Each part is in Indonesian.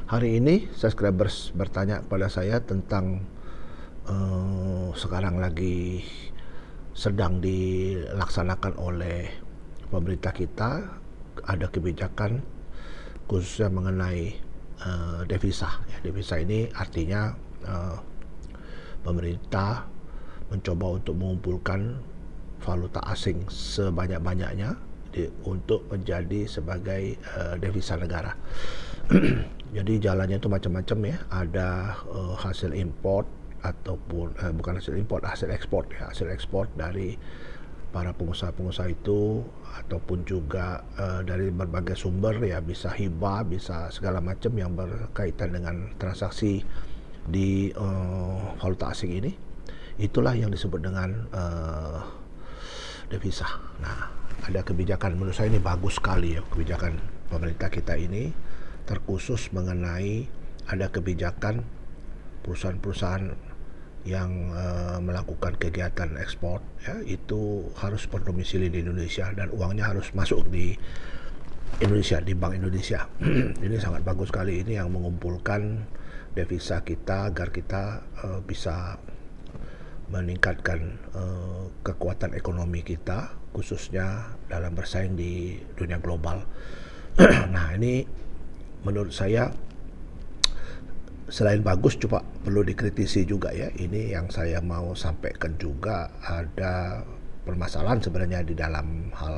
Hari ini subscribers bertanya kepada saya tentang sekarang lagi sedang dilaksanakan oleh pemerintah kita, ada kebijakan khususnya mengenai devisa. Ya, devisa ini artinya pemerintah mencoba untuk mengumpulkan valuta asing sebanyak-banyaknya untuk menjadi sebagai devisa negara. Jadi jalannya itu macam-macam ya. Ada hasil import ataupun bukan hasil import, hasil ekspor ya, hasil ekspor dari para pengusaha-pengusaha itu, ataupun juga dari berbagai sumber ya, bisa hibah, bisa segala macam yang berkaitan dengan transaksi di valuta asing ini. Itulah yang disebut dengan devisa. Nah, ada kebijakan, menurut saya ini bagus sekali ya, kebijakan pemerintah kita ini, terkhusus mengenai ada kebijakan perusahaan-perusahaan yang melakukan kegiatan ekspor ya, itu harus berdomisili di Indonesia dan uangnya harus masuk di Indonesia, di Bank Indonesia. Ini sangat bagus sekali, ini yang mengumpulkan devisa kita agar kita bisa meningkatkan kekuatan ekonomi kita, khususnya dalam bersaing di dunia global. Nah, ini menurut saya selain bagus, coba perlu dikritisi juga ya. Ini yang saya mau sampaikan juga, ada permasalahan sebenarnya di dalam hal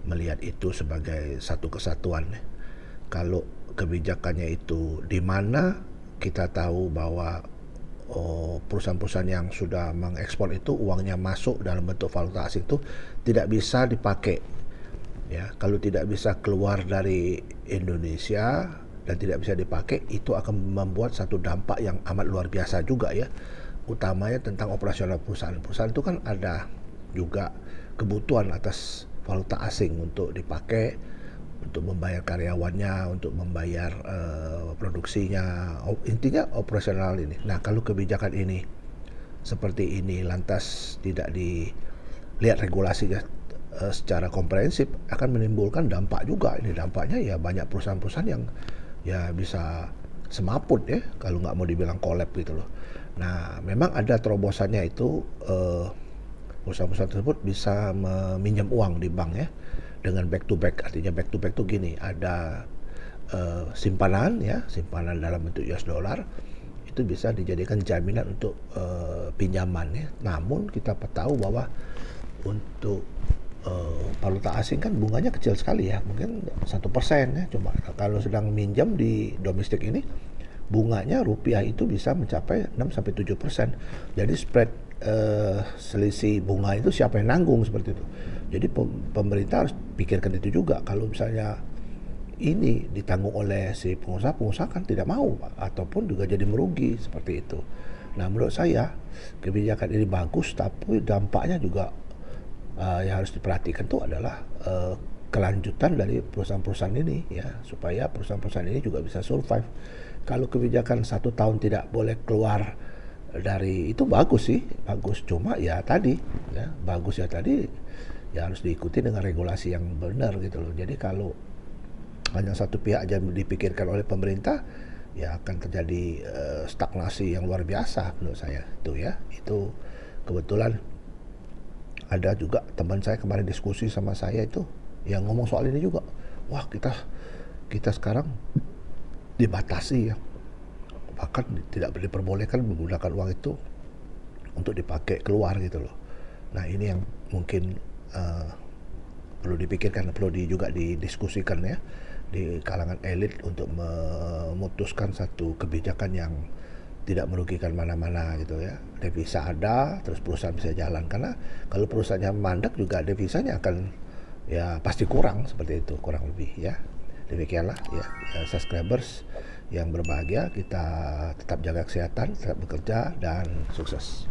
melihat itu sebagai satu kesatuan. Kalau kebijakannya itu di mana kita tahu bahwa perusahaan-perusahaan yang sudah mengekspor itu uangnya masuk dalam bentuk valuta asing itu tidak bisa dipakai ya. Kalau tidak bisa keluar dari Indonesia dan tidak bisa dipakai, itu akan membuat satu dampak yang amat luar biasa juga ya, utamanya tentang operasional perusahaan. Perusahaan itu kan ada juga kebutuhan atas valuta asing untuk dipakai untuk membayar karyawannya, untuk membayar produksinya, intinya operasional ini. Nah, kalau kebijakan ini seperti ini lantas tidak dilihat regulasinya secara komprehensif, akan menimbulkan dampak juga. Ini dampaknya ya, banyak perusahaan-perusahaan yang ya bisa semaput ya, kalau nggak mau dibilang collab gitu loh. Nah, memang ada terobosannya itu, perusahaan-perusahaan tersebut bisa meminjam uang di bank ya, dengan back to back. Artinya back to back itu gini, ada simpanan ya, simpanan dalam bentuk US dollar itu bisa dijadikan jaminan untuk pinjaman ya. Namun kita tahu bahwa untuk valuta asing kan bunganya kecil sekali ya, mungkin 1% ya. Coba kalau sedang minjam di domestik ini, bunganya rupiah itu bisa mencapai 6-7%. Jadi spread selisih bunga itu siapa yang nanggung, seperti itu. Jadi pemerintah harus pikirkan itu juga. Kalau misalnya ini ditanggung oleh si pengusaha kan tidak mau, ataupun juga jadi merugi seperti itu. Nah, menurut saya kebijakan ini bagus, tapi dampaknya juga yang harus diperhatikan itu adalah kelanjutan dari perusahaan-perusahaan ini ya, supaya perusahaan-perusahaan ini juga bisa survive. Kalau kebijakan 1 tahun tidak boleh keluar dari itu, bagus sih, bagus, cuma ya tadi ya, bagus ya tadi ya harus diikuti dengan regulasi yang benar gitu loh. Jadi kalau hanya satu pihak aja dipikirkan oleh pemerintah, ya akan terjadi stagnasi yang luar biasa menurut saya itu ya. Itu kebetulan ada juga teman saya kemarin diskusi sama saya itu yang ngomong soal ini juga. Wah, kita sekarang dibatasi ya, bahkan tidak diperbolehkan menggunakan uang itu untuk dipakai keluar gitu loh. Nah, ini yang mungkin perlu dipikirkan, perlu juga didiskusikan ya di kalangan elit untuk memutuskan satu kebijakan yang tidak merugikan mana-mana gitu ya. Devisa ada, terus perusahaan bisa jalan, karena kalau perusahaannya mandek juga devisanya akan ya pasti kurang, seperti itu kurang lebih ya. Demikianlah ya, subscribers yang berbahagia, kita tetap jaga kesehatan, tetap bekerja, dan sukses.